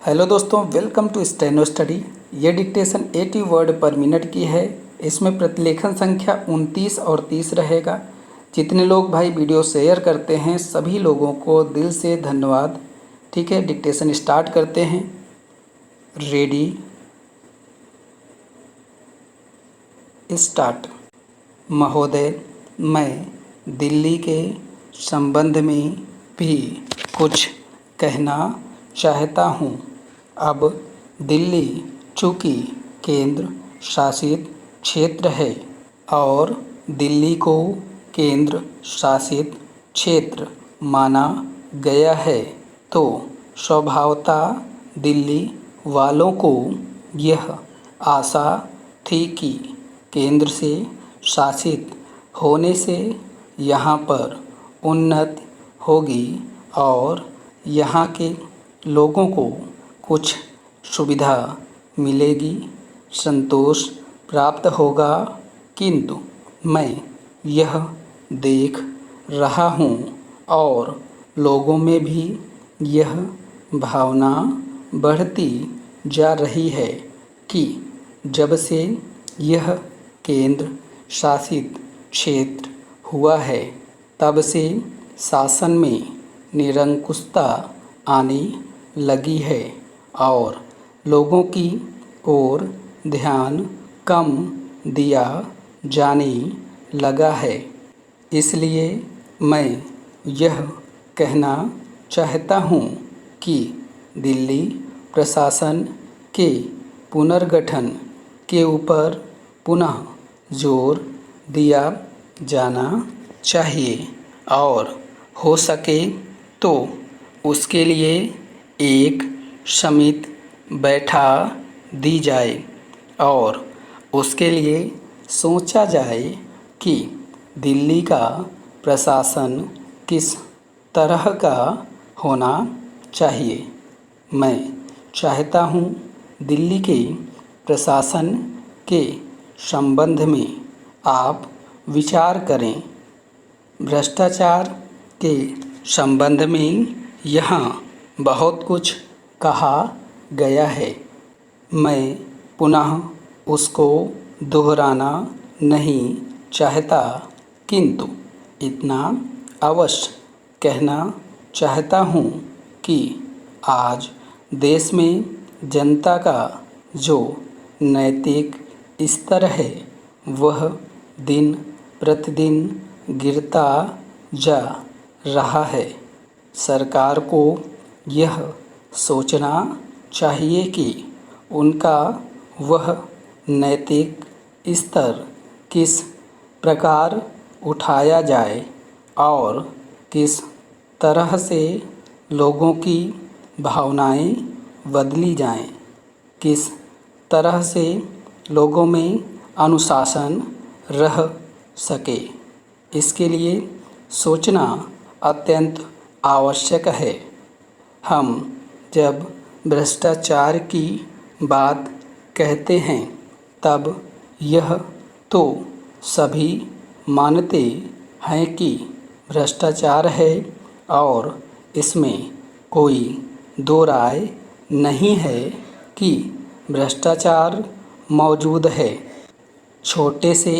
Hello दोस्तों, welcome to steno study. ये dictation 80 word पर मिनट की है। इसमें प्रतिलेखन संख्या 29 और 30 रहेगा। जितने लोग भाई वीडियो शेयर करते हैं सभी लोगों को दिल से धन्यवाद। ठीक है, डिक्टेशन स्टार्ट करते हैं। Ready, start. महोदय, मैं दिल्ली के संबंध में भी कुछ कहना चाहता हूँ। अब दिल्ली चूँकि केंद्र शासित क्षेत्र है और दिल्ली को केंद्र शासित क्षेत्र माना गया है, तो स्वभावतः दिल्ली वालों को यह आशा थी कि केंद्र से शासित होने से यहाँ पर उन्नति होगी और यहाँ के लोगों को कुछ सुविधा मिलेगी, संतोष प्राप्त होगा। किंतु मैं यह देख रहा हूँ और लोगों में भी यह भावना बढ़ती जा रही है कि जब से यह केंद्र शासित क्षेत्र हुआ है तब से शासन में निरंकुशता आने लगी है और लोगों की ओर ध्यान कम दिया जाने लगा है। इसलिए मैं यह कहना चाहता हूँ कि दिल्ली प्रशासन के पुनर्गठन के ऊपर पुनः जोर दिया जाना चाहिए और हो सके तो उसके लिए एक समिति बैठा दी जाए और उसके लिए सोचा जाए कि दिल्ली का प्रशासन किस तरह का होना चाहिए। मैं चाहता हूँ दिल्ली के प्रशासन के संबंध में आप विचार करें। भ्रष्टाचार के संबंध में यहाँ बहुत कुछ कहा गया है। मैं पुनः उसको दोहराना नहीं चाहता, किंतु इतना अवश्य कहना चाहता हूँ कि आज देश में जनता का जो नैतिक स्तर है वह दिन प्रतिदिन गिरता जा रहा है। सरकार को यह सोचना चाहिए कि उनका वह नैतिक स्तर किस प्रकार उठाया जाए और किस तरह से लोगों की भावनाएं बदली जाएं, किस तरह से लोगों में अनुशासन रह सके। इसके लिए सोचना अत्यंत आवश्यक है। हम जब भ्रष्टाचार की बात कहते हैं तब यह तो सभी मानते हैं कि भ्रष्टाचार है और इसमें कोई दो राय नहीं है कि भ्रष्टाचार मौजूद है। छोटे से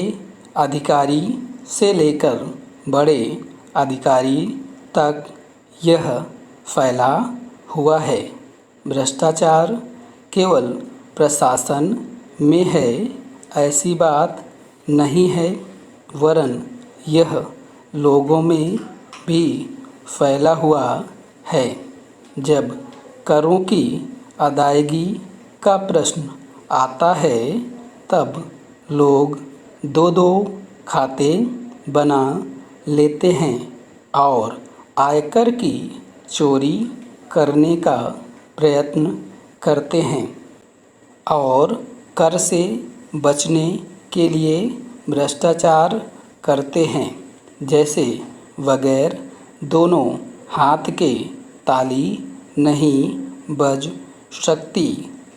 अधिकारी से लेकर बड़े अधिकारी तक यह फैला हुआ है। भ्रष्टाचार केवल प्रशासन में है ऐसी बात नहीं है, वरन यह लोगों में भी फैला हुआ है। जब करों की अदायगी का प्रश्न आता है तब लोग दो दो खाते बना लेते हैं और आयकर की चोरी करने का प्रयत्न करते हैं और कर से बचने के लिए भ्रष्टाचार करते हैं। जैसे बगैर दोनों हाथ के ताली नहीं बज सकती,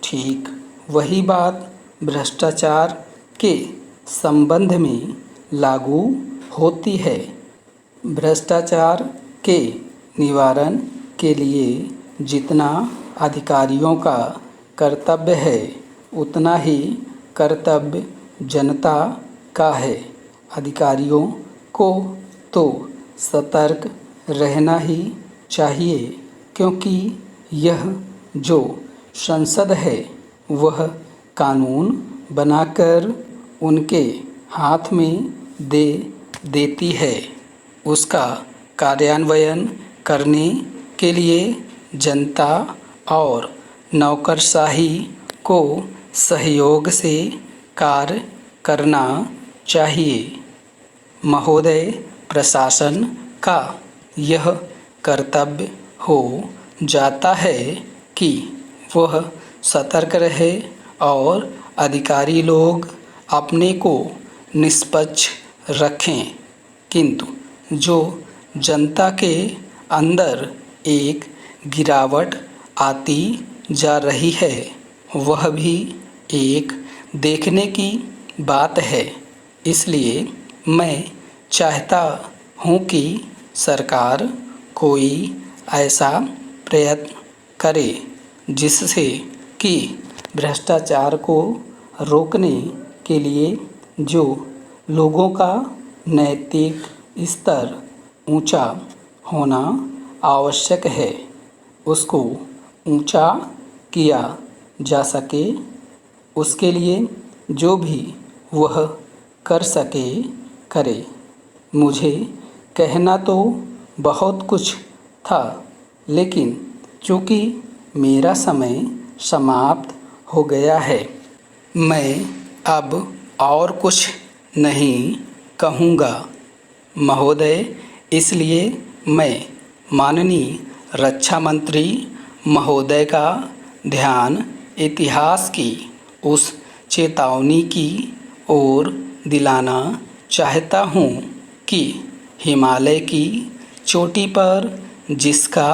ठीक वही बात भ्रष्टाचार के संबंध में लागू होती है। भ्रष्टाचार के निवारण के लिए जितना अधिकारियों का कर्तव्य है उतना ही कर्तव्य जनता का है। अधिकारियों को तो सतर्क रहना ही चाहिए क्योंकि यह जो संसद है वह कानून बनाकर उनके हाथ में दे देती है। उसका कार्यान्वयन करने के लिए जनता और नौकरशाही को सहयोग से कार्य करना चाहिए। महोदय, प्रशासन का यह कर्तव्य हो जाता है कि वह सतर्क रहे और अधिकारी लोग अपने को निष्पक्ष रखें, किंतु जो जनता के अंदर एक गिरावट आती जा रही है वह भी एक देखने की बात है। इसलिए मैं चाहता हूँ कि सरकार कोई ऐसा प्रयत्न करे जिससे कि भ्रष्टाचार को रोकने के लिए जो लोगों का नैतिक स्तर ऊंचा होना आवश्यक है उसको ऊंचा किया जा सके। उसके लिए जो भी वह कर सके करे। मुझे कहना तो बहुत कुछ था लेकिन चूँकि मेरा समय समाप्त हो गया है मैं अब और कुछ नहीं कहूँगा महोदय। इसलिए मैं माननीय रक्षा मंत्री महोदय का ध्यान इतिहास की उस चेतावनी की ओर दिलाना चाहता हूँ कि हिमालय की चोटी पर जिसका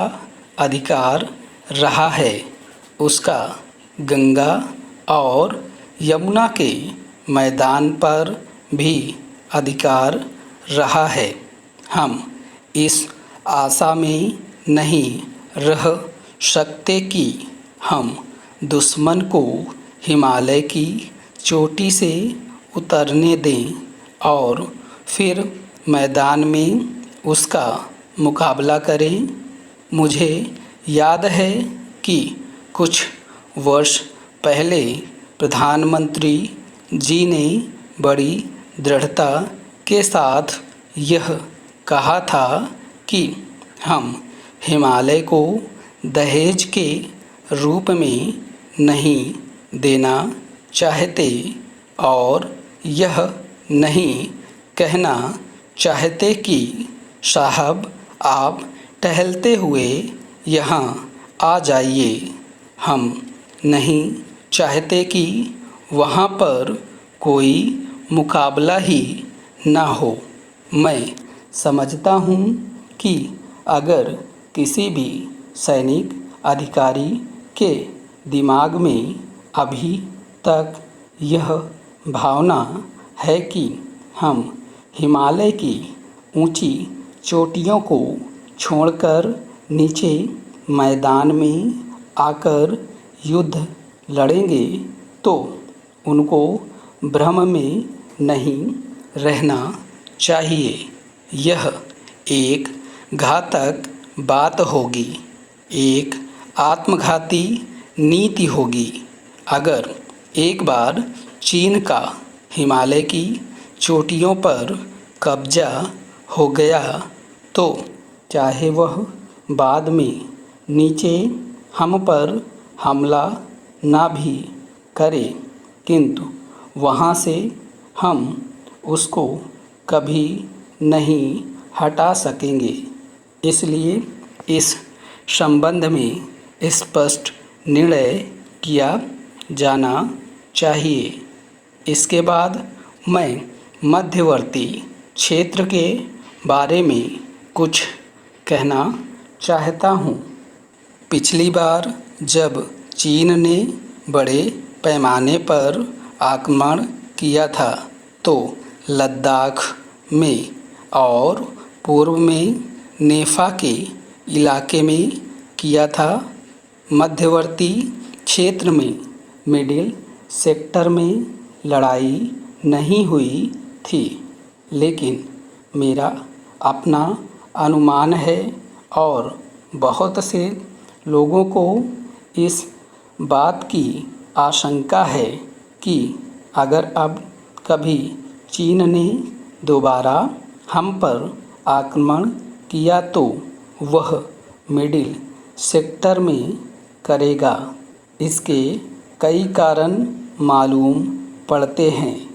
अधिकार रहा है उसका गंगा और यमुना के मैदान पर भी अधिकार रहा है। हम इस आशा में नहीं रह सकते कि हम दुश्मन को हिमालय की चोटी से उतरने दें और फिर मैदान में उसका मुकाबला करें। मुझे याद है कि कुछ वर्ष पहले प्रधानमंत्री जी ने बड़ी दृढ़ता के साथ यह कहा था कि हम हिमालय को दहेज के रूप में नहीं देना चाहते और यह नहीं कहना चाहते कि साहब आप टहलते हुए यहाँ आ जाइए। हम नहीं चाहते कि वहाँ पर कोई मुकाबला ही ना हो। मैं समझता हूँ कि अगर किसी भी सैनिक अधिकारी के दिमाग में अभी तक यह भावना है कि हम हिमालय की ऊंची चोटियों को छोड़कर नीचे मैदान में आकर युद्ध लड़ेंगे तो उनको भ्रम में नहीं रहना चाहिए। यह एक घातक बात होगी, एक आत्मघाती नीति होगी। अगर एक बार चीन का हिमालय की चोटियों पर कब्जा हो गया तो चाहे वह बाद में नीचे हम पर हमला ना भी करे किंतु वहाँ से हम उसको कभी नहीं हटा सकेंगे। इसलिए इस संबंध में स्पष्ट निर्णय किया जाना चाहिए। इसके बाद मैं मध्यवर्ती क्षेत्र के बारे में कुछ कहना चाहता हूँ। पिछली बार जब चीन ने बड़े पैमाने पर आक्रमण किया था तो लद्दाख में और पूर्व में नेफा के इलाके में किया था। मध्यवर्ती क्षेत्र में मिडिल सेक्टर में लड़ाई नहीं हुई थी, लेकिन मेरा अपना अनुमान है और बहुत से लोगों को इस बात की आशंका है कि अगर अब कभी चीन ने दोबारा हम पर आक्रमण किया तो वह मिडिल सेक्टर में करेगा। इसके कई कारण मालूम पड़ते हैं।